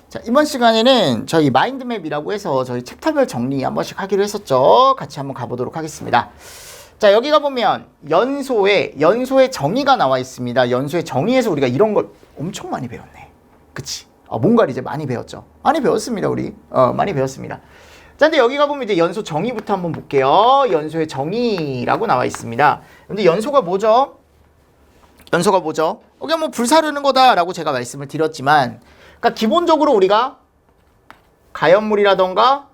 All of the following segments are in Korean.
자, 이번 시간에는 저희 마인드맵이라고 해서 저희 챕터별 정리 한 번씩 하기로 했었죠. 같이 한번 가보도록 하겠습니다. 자, 여기 가보면 연소의 정의가 나와 있습니다. 연소의 정의에서 우리가 이런 걸 엄청 많이 배웠네. 그치? 뭔가를 이제 많이 배웠죠. 많이 배웠습니다, 우리. 많이 배웠습니다. 자, 근데 여기 가보면 이제 연소 정의부터 한번 볼게요. 연소의 정의라고 나와 있습니다. 근데 연소가 뭐죠? 연소가 뭐죠? 그냥 뭐 불사르는 거다라고 제가 말씀을 드렸지만, 그러니까 기본적으로 우리가 가연물이라던가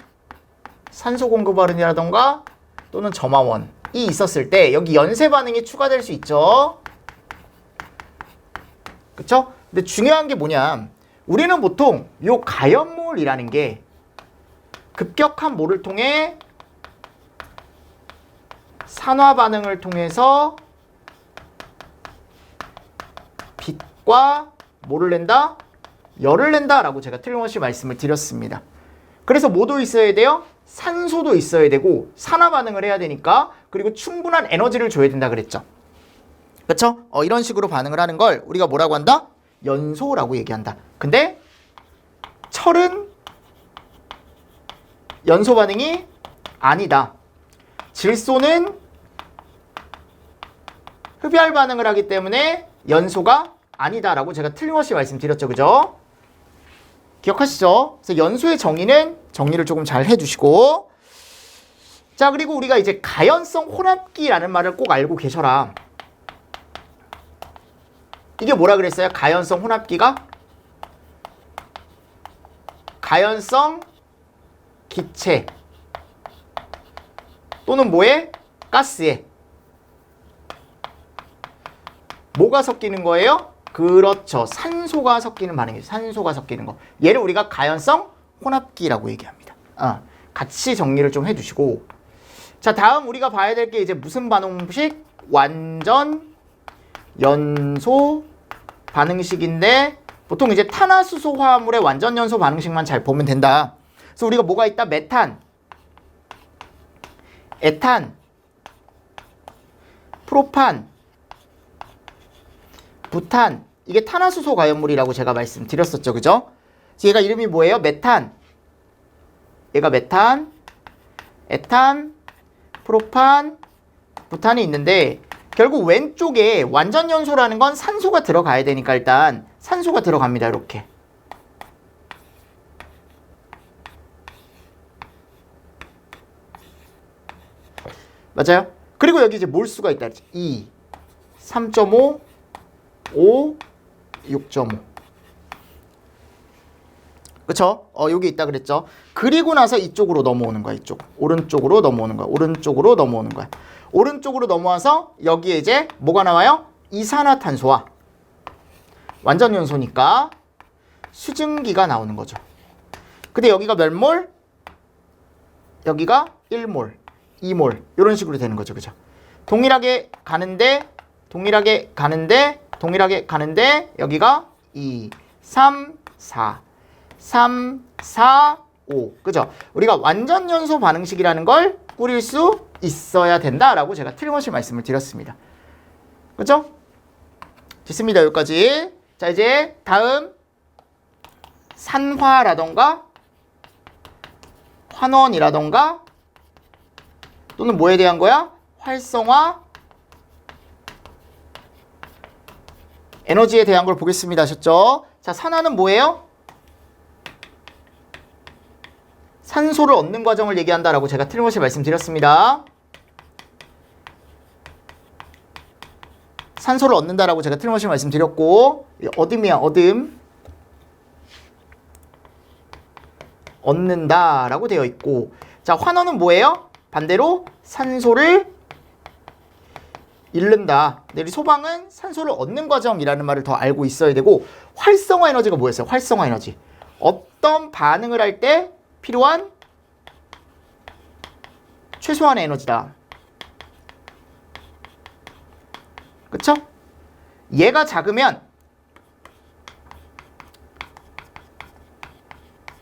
산소 공급원이라던가 또는 점화원이 있었을 때 여기 연쇄 반응이 추가될 수 있죠. 그쵸? 근데 중요한 게 뭐냐? 우리는 보통 요 가연물이라는 게 급격한 뭐를 통해 산화 반응을 통해서 빛과 뭐를 낸다? 열을 낸다라고 제가 틀림없이 말씀을 드렸습니다. 그래서 뭐도 있어야 돼요? 산소도 있어야 되고 산화 반응을 해야 되니까, 그리고 충분한 에너지를 줘야 된다 그랬죠. 그렇죠? 이런 식으로 반응을 하는 걸 우리가 뭐라고 한다? 연소라고 얘기한다. 근데 철은 연소 반응이 아니다. 질소는 흡열 반응을 하기 때문에 연소가 아니다라고 제가 틀림없이 말씀드렸죠. 그죠? 기억하시죠? 그래서 연소의 정의는 정리를 조금 잘 해주시고, 자, 그리고 우리가 이제 가연성 혼합기라는 말을 꼭 알고 계셔라. 이게 뭐라 그랬어요? 가연성 혼합기가? 가연성 기체 또는 뭐에? 가스에 뭐가 섞이는 거예요? 그렇죠. 산소가 섞이는 반응이죠. 산소가 섞이는 거. 얘를 우리가 가연성 혼합기라고 얘기합니다. 같이 정리를 좀 해주시고, 자, 다음 우리가 봐야 될 게 이제 무슨 반응식? 완전 연소 반응식인데, 보통 이제 탄화수소 화합물의 완전 연소 반응식만 잘 보면 된다. 그래서 우리가 뭐가 있다? 메탄, 에탄, 프로판, 부탄, 이게 탄화수소 가연물이라고 제가 말씀드렸었죠. 그죠? 그래서 얘가 이름이 뭐예요? 메탄. 얘가 메탄, 에탄, 프로판, 부탄이 있는데, 결국 왼쪽에 완전 연소라는 건 산소가 들어가야 되니까 일단 산소가 들어갑니다. 이렇게. 맞아요? 그리고 여기 이제 몰수가 있다. 2, 3.5, 5, 6.5. 그쵸? 여기 있다 그랬죠? 그리고 나서 이쪽으로 넘어오는 거야. 이쪽. 오른쪽으로 넘어오는 거야. 오른쪽으로 넘어오는 거야. 오른쪽으로 넘어와서 여기에 이제 뭐가 나와요? 이산화탄소와 완전 연소니까 수증기가 나오는 거죠. 근데 여기가 몇 몰? 여기가 1몰, 2몰. 이런 식으로 되는 거죠. 그죠? 동일하게 가는데 여기가 2, 3, 4, 3, 4, 5. 그죠? 우리가 완전 연소 반응식이라는 걸 꾸릴 수 있어야 된다라고 제가 틀림없이 말씀을 드렸습니다. 그죠? 됐습니다. 여기까지. 자, 이제 다음 산화라던가 환원이라던가 또는 뭐에 대한 거야? 활성화, 에너지에 대한 걸 보겠습니다. 하셨죠? 자, 산화는 뭐예요? 산소를 얻는 과정을 얘기한다라고 제가 틀림없이 말씀드렸습니다. 산소를 얻는다라고 제가 틀림없이 말씀드렸고, 얻음이야, 얻음. 얻는다라고 되어 있고, 자, 환원은 뭐예요? 반대로 산소를 잃는다. 근데 우리 소방은 산소를 얻는 과정이라는 말을 더 알고 있어야 되고, 활성화 에너지가 뭐였어요? 활성화 에너지. 어떤 반응을 할 때 필요한 최소한의 에너지다. 그쵸? 얘가 작으면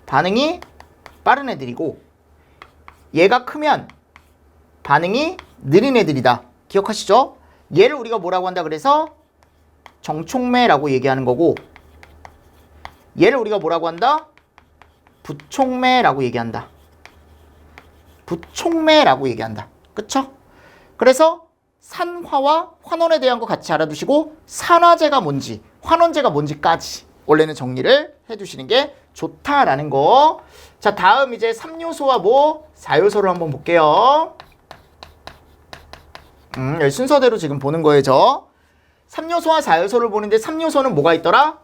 반응이 빠른 애들이고, 얘가 크면 반응이 느린 애들이다. 기억하시죠? 얘를 우리가 뭐라고 한다 그래서 정촉매라고 얘기하는 거고, 얘를 우리가 뭐라고 한다? 부촉매라고 얘기한다. 부촉매라고 얘기한다. 그쵸? 그래서 산화와 환원에 대한 거 같이 알아두시고, 산화제가 뭔지, 환원제가 뭔지까지 원래는 정리를 해두시는 게 좋다라는 거. 자, 다음 이제 3요소와 뭐 4요소를 한번 볼게요. 여기 순서대로 지금 보는 거예요, 저. 3요소와 4요소를 보는데 3요소는 뭐가 있더라?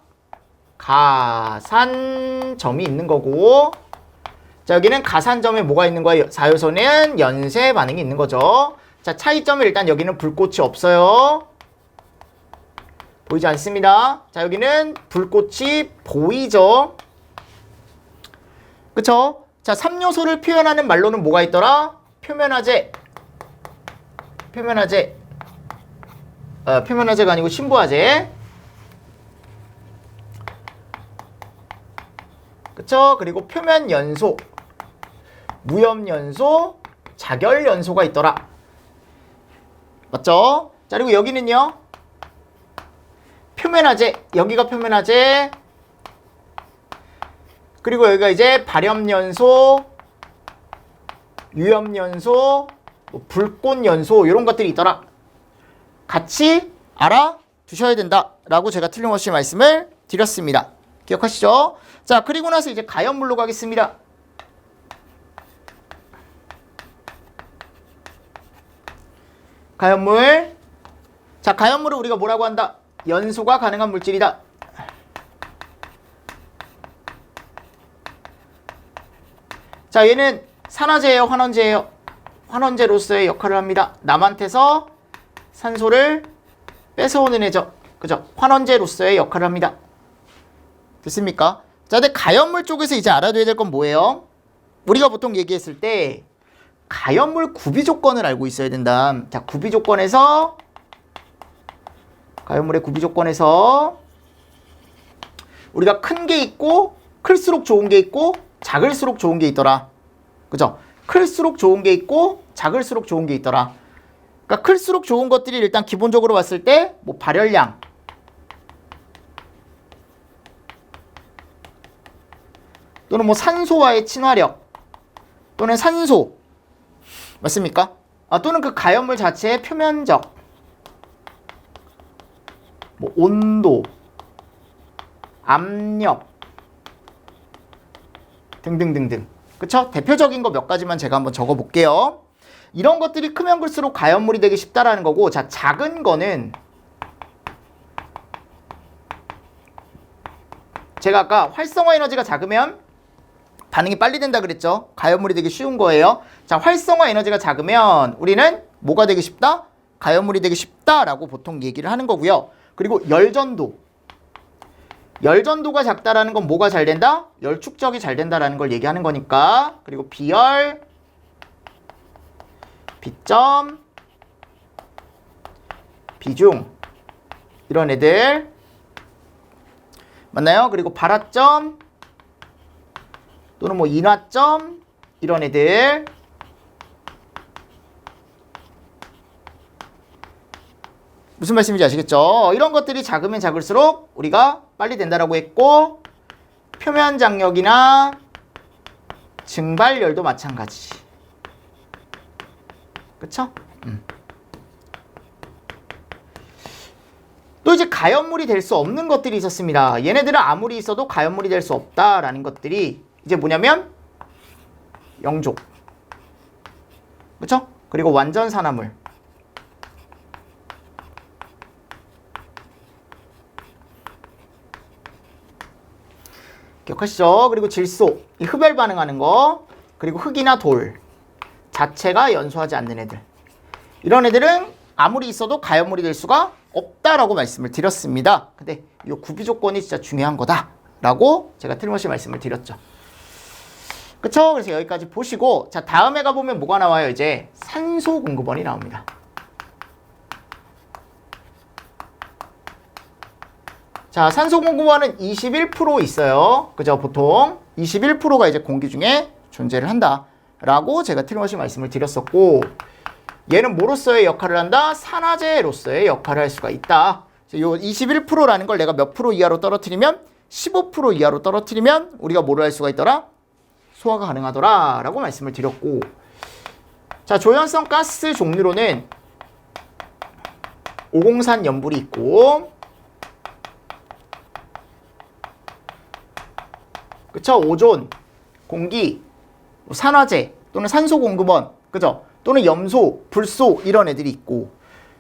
가산점이 있는 거고, 자, 여기는 가산점에 뭐가 있는 거예요? 4요소는 연쇄 반응이 있는 거죠. 자, 차이점은 일단 여기는 불꽃이 없어요. 보이지 않습니다. 자, 여기는 불꽃이 보이죠. 그쵸? 자, 3요소를 표현하는 말로는 뭐가 있더라? 표면화제. 표면화제가 아니고 신부화제. 그쵸? 그리고 표면연소, 무염연소, 자결연소가 있더라. 맞죠? 자, 그리고 여기는요, 표면화제. 여기가 표면화제. 그리고 여기가 이제 발염연소, 유염연소, 불꽃연소, 이런 것들이 있더라. 같이 알아두셔야 된다라고 제가 틀림없이 말씀을 드렸습니다. 기억하시죠? 자, 그리고 나서 이제 가연물로 가겠습니다. 가연물. 자, 가연물을 우리가 뭐라고 한다? 연소가 가능한 물질이다. 자, 얘는 산화제예요, 환원제예요? 환원제로서의 역할을 합니다. 남한테서 산소를 뺏어오는 애죠. 그죠? 환원제로서의 역할을 합니다. 됐습니까? 자, 근데 가연물 쪽에서 이제 알아둬야 될 건 뭐예요? 우리가 보통 얘기했을 때 가연물 구비 조건을 알고 있어야 된다. 자, 구비 조건에서, 가연물의 구비 조건에서 우리가 큰 게 있고, 클수록 좋은 게 있고, 작을수록 좋은 게 있더라. 그죠? 클수록 좋은 게 있고, 작을수록 좋은 게 있더라. 그러니까 클수록 좋은 것들이 일단 기본적으로 봤을 때 뭐 발열량, 또는 뭐 산소와의 친화력, 또는 산소, 맞습니까? 또는 그 가연물 자체의 표면적, 뭐 온도, 압력 등등등등. 그쵸? 대표적인 거 몇 가지만 제가 한번 적어 볼게요. 이런 것들이 크면 클수록 가연물이 되기 쉽다라는 거고, 자, 작은 거는 제가 아까 활성화 에너지가 작으면 반응이 빨리 된다 그랬죠? 가연물이 되기 쉬운 거예요. 자, 활성화 에너지가 작으면 우리는 뭐가 되기 쉽다? 가연물이 되기 쉽다라고 보통 얘기를 하는 거고요. 그리고 열전도. 열전도가 작다라는 건 뭐가 잘 된다? 열 축적이 잘 된다라는 걸 얘기하는 거니까. 그리고 비열, 비점, 비중, 이런 애들 맞나요? 그리고 발화점 또는 뭐 인화점, 이런 애들. 무슨 말씀인지 아시겠죠? 이런 것들이 작으면 작을수록 우리가 빨리 된다라고 했고, 표면 장력이나 증발열도 마찬가지. 그쵸? 또 이제 가연물이 될 수 없는 것들이 있었습니다. 얘네들은 아무리 있어도 가연물이 될 수 없다라는 것들이 이제 뭐냐면 영족, 그쵸? 그리고 완전 산화물, 기억하시죠? 그리고 질소, 이 흡열 반응하는 거, 그리고 흙이나 돌 자체가 연소하지 않는 애들, 이런 애들은 아무리 있어도 가연물이 될 수가 없다라고 말씀을 드렸습니다. 근데 이 구비 조건이 진짜 중요한 거다라고 제가 틀림없이 말씀을 드렸죠. 그쵸? 그래서 여기까지 보시고, 자, 다음에 가보면 뭐가 나와요? 이제 산소 공급원이 나옵니다. 자, 산소 공급원은 21% 있어요. 그죠? 보통 21%가 이제 공기 중에 존재를 한다라고 제가 틀림없이 말씀을 드렸었고, 얘는 뭐로서의 역할을 한다? 산화제로서의 역할을 할 수가 있다. 요 21%라는 걸 내가 몇 프로 이하로 떨어뜨리면 15% 이하로 떨어뜨리면 우리가 뭐를 할 수가 있더라? 소화가 가능하더라 라고 말씀을 드렸고, 자, 조연성 가스 종류로는 오공산 염불이 있고, 그쵸? 오존, 공기, 산화제 또는 산소 공급원, 그죠? 또는 염소, 불소 이런 애들이 있고,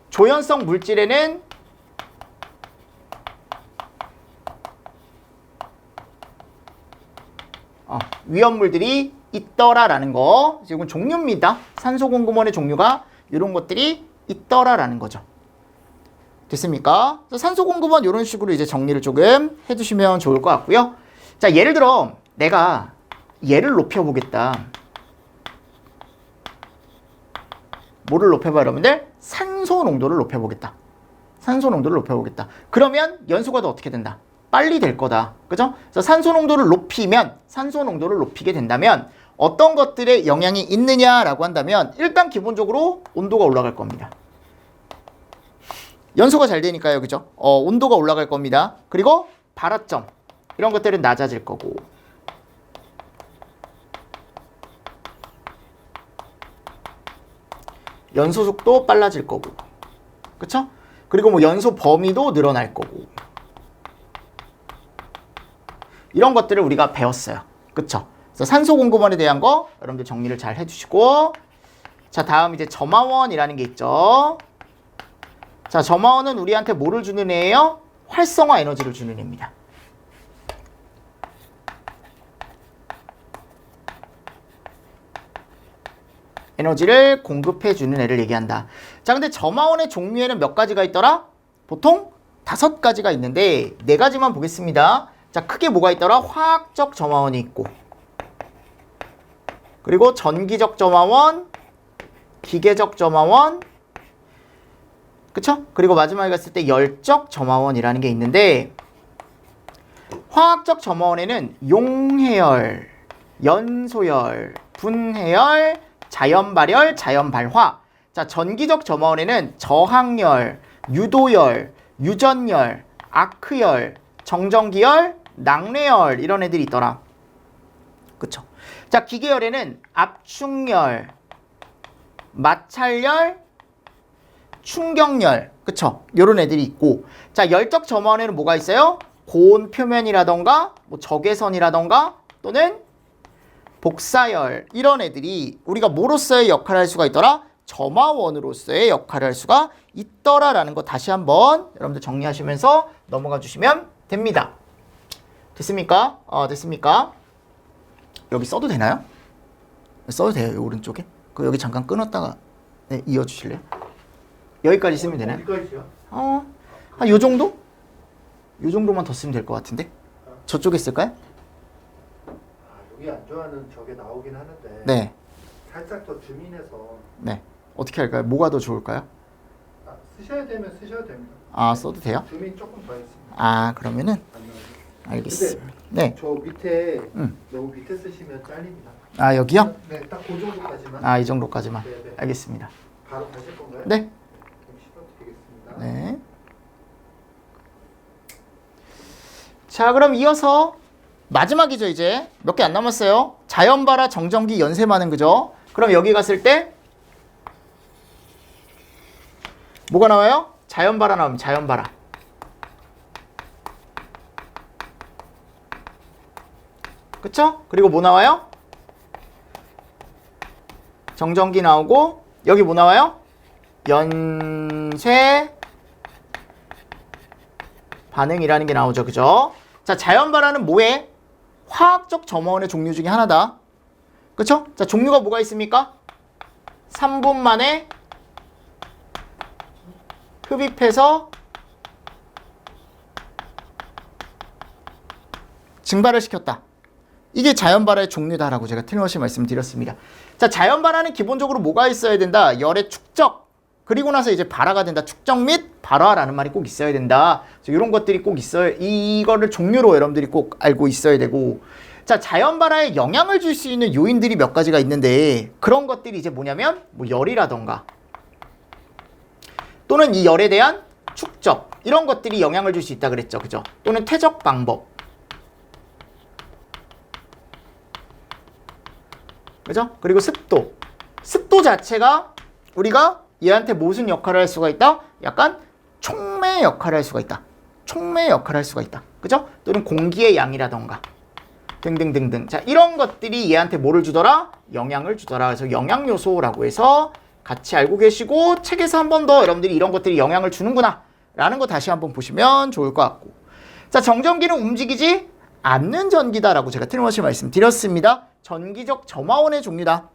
조연성 물질에는 위험물들이 있더라라는 거. 이건 종류입니다. 산소 공급원의 종류가 이런 것들이 있더라라는 거죠. 됐습니까? 산소 공급원 이런 식으로 이제 정리를 조금 해두시면 좋을 것 같고요. 자, 예를 들어 내가 얘를 높여보겠다. 뭐를 높여봐 여러분들? 산소 농도를 높여보겠다. 산소 농도를 높여보겠다. 그러면 연소가 더 어떻게 된다? 빨리 될 거다. 그죠? 그래서 산소 농도를 높이게 된다면 어떤 것들에 영향이 있느냐라고 한다면 일단 기본적으로 온도가 올라갈 겁니다. 연소가 잘 되니까요. 그죠? 온도가 올라갈 겁니다. 그리고 발화점 이런 것들은 낮아질 거고, 연소 속도 빨라질 거고, 그쵸? 그리고 뭐 연소 범위도 늘어날 거고, 이런 것들을 우리가 배웠어요. 그쵸? 그래서 산소 공급원에 대한 거 여러분들 정리를 잘 해주시고, 자, 다음 이제 점화원이라는 게 있죠. 자, 점화원은 우리한테 뭐를 주는 애예요? 활성화 에너지를 주는 애입니다. 에너지를 공급해주는 애를 얘기한다. 자, 근데 점화원의 종류에는 몇 가지가 있더라? 보통 5가지가 있는데 4가지만 보겠습니다. 자, 크게 뭐가 있더라? 화학적 점화원이 있고, 그리고 전기적 점화원, 기계적 점화원, 그쵸? 그리고 마지막에 갔을 때 열적 점화원이라는 게 있는데, 화학적 점화원에는 용해열, 연소열, 분해열, 자연발열, 자연발화. 자, 전기적 점화원에는 저항열, 유도열, 유전열, 아크열, 정전기열, 낙뢰열 이런 애들이 있더라. 그쵸? 자, 기계열에는 압축열, 마찰열, 충격열, 그쵸? 요런 애들이 있고, 자, 열적 점화원에는 뭐가 있어요? 고온 표면이라던가 뭐 적외선이라던가 또는 복사열 이런 애들이 우리가 뭐로서의 역할을 할 수가 있더라? 점화원으로서의 역할을 할 수가 있더라라는 거 다시 한번 여러분들 정리하시면서 넘어가 주시면 됩니다. 됐습니까? 됐습니까? 여기 써도 되나요? 써도 돼요. 이 오른쪽에. 그 여기 잠깐 끊었다가 네, 이어주실래요? 여기까지 쓰면 되나요? 어디까지요? 한 요 정도? 요 정도만 더 쓰면 될 것 같은데? 저쪽에 쓸까요? 여기 안 좋아하는 저게 나오긴 하는데 네. 살짝 더 줌인해서 네. 어떻게 할까요? 뭐가 더 좋을까요? 쓰셔야 되면 쓰셔도 됩니다. 써도 돼요? 줌인 조금 더 했습니다. 그러면은 알겠습니다. 네. 저 밑에 너무 밑에 쓰시면 잘립니다. 여기요? 네, 딱 그 정도까지만. 이 정도까지만. 네. 알겠습니다. 바로 가실 건가요? 네. 그럼 시도드리겠습니다. 네. 자, 그럼 이어서 마지막이죠. 이제 몇 개 안 남았어요. 자연발화, 정전기, 연쇄반응, 그죠? 그럼 여기 갔을 때 뭐가 나와요? 자연발화 나오면 자연발화. 그쵸? 그리고 뭐 나와요? 정전기 나오고, 여기 뭐 나와요? 연쇄 반응이라는 게 나오죠. 그죠? 자, 자연발화는 뭐해? 화학적 점화원의 종류 중에 하나다. 그쵸? 자, 종류가 뭐가 있습니까? 3분 만에 흡입해서 증발을 시켰다. 이게 자연발화의 종류다라고 제가 틀림없이 말씀드렸습니다. 자, 자연발화는 기본적으로 뭐가 있어야 된다? 열의 축적, 그리고 나서 이제 발화가 된다. 축적 및 발화라는 말이 꼭 있어야 된다. 이런 것들이 꼭 있어요. 이거를 종류로 여러분들이 꼭 알고 있어야 되고, 자, 자연발화에 영향을 줄 수 있는 요인들이 몇 가지가 있는데, 그런 것들이 이제 뭐냐면 뭐 열이라던가 또는 이 열에 대한 축적 이런 것들이 영향을 줄 수 있다 그랬죠. 그죠? 또는 퇴적 방법. 그죠? 그리고 습도. 습도 자체가 우리가 얘한테 무슨 역할을 할 수가 있다? 약간 촉매 역할을 할 수가 있다. 촉매 역할을 할 수가 있다. 그죠? 또는 공기의 양이라던가 등등등등. 자, 이런 것들이 얘한테 뭐를 주더라? 영향을 주더라. 그래서 영양 요소라고 해서 같이 알고 계시고 책에서 한 번 더 여러분들이 이런 것들이 영향을 주는구나 라는 거 다시 한번 보시면 좋을 것 같고. 자, 정전기는 움직이지 않는 전기다라고 제가 틀림없이 말씀드렸습니다. 전기적 점화원의 종류다.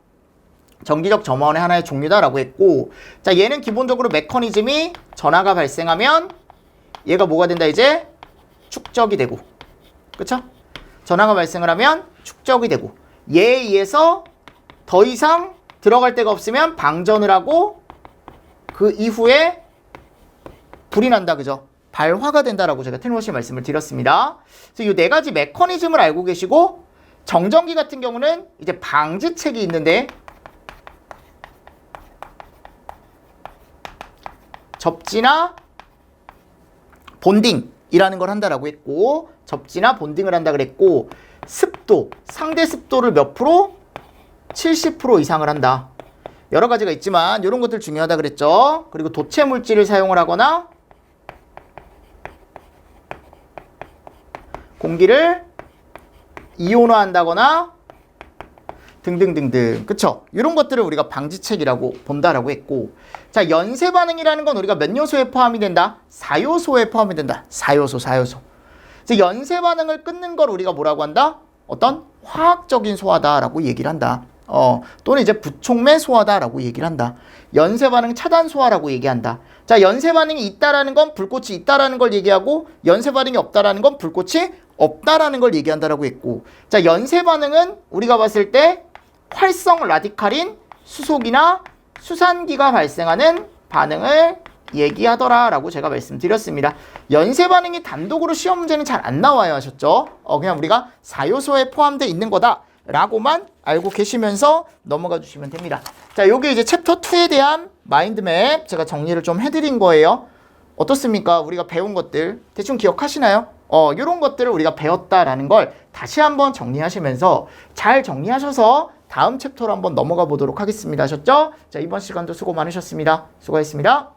전기적 점화원의 하나의 종류다라고 했고, 자, 얘는 기본적으로 메커니즘이 전하가 발생하면 얘가 뭐가 된다 이제? 축적이 되고, 그쵸? 전하가 발생을 하면 축적이 되고, 얘에 의해서 더 이상 들어갈 데가 없으면 방전을 하고 그 이후에 불이 난다, 그죠? 발화가 된다라고 제가 틀림없이 말씀을 드렸습니다. 그래서 이 네 가지 메커니즘을 알고 계시고, 정전기 같은 경우는 이제 방지책이 있는데 접지나 본딩이라는 걸 한다라고 했고, 접지나 본딩을 한다 그랬고, 습도, 상대 습도를 몇 프로? 70% 이상을 한다. 여러 가지가 있지만 이런 것들 중요하다 그랬죠. 그리고 도체 물질을 사용을 하거나 공기를 이온화한다거나 등등등등. 그쵸? 이런 것들을 우리가 방지책이라고 본다라고 했고, 자, 연쇄 반응이라는 건 우리가 몇 요소에 포함이 된다? 4요소에 포함이 된다. 4요소. 그래서 연쇄 반응을 끊는 걸 우리가 뭐라고 한다? 어떤 화학적인 소화다라고 얘기를 한다. 또는 이제 부촉매 소화다라고 얘기를 한다. 연쇄 반응 차단 소화라고 얘기한다. 자, 연쇄 반응이 있다라는 건 불꽃이 있다라는 걸 얘기하고, 연쇄 반응이 없다라는 건 불꽃이 없다라는 걸 얘기한다라고 했고, 자, 연쇄 반응은 우리가 봤을 때 활성 라디칼인 수속이나 수산기가 발생하는 반응을 얘기하더라라고 제가 말씀드렸습니다. 연쇄 반응이 단독으로 시험 문제는 잘 안 나와요 하셨죠? 그냥 우리가 4요소에 포함되어 있는 거다라고만 알고 계시면서 넘어가 주시면 됩니다. 자, 요게 이제 챕터 2에 대한 마인드맵 제가 정리를 좀 해드린 거예요. 어떻습니까? 우리가 배운 것들 대충 기억하시나요? 요런 것들을 우리가 배웠다라는 걸 다시 한번 정리하시면서 잘 정리하셔서 다음 챕터로 한번 넘어가 보도록 하겠습니다. 하셨죠? 자, 이번 시간도 수고 많으셨습니다. 수고하셨습니다.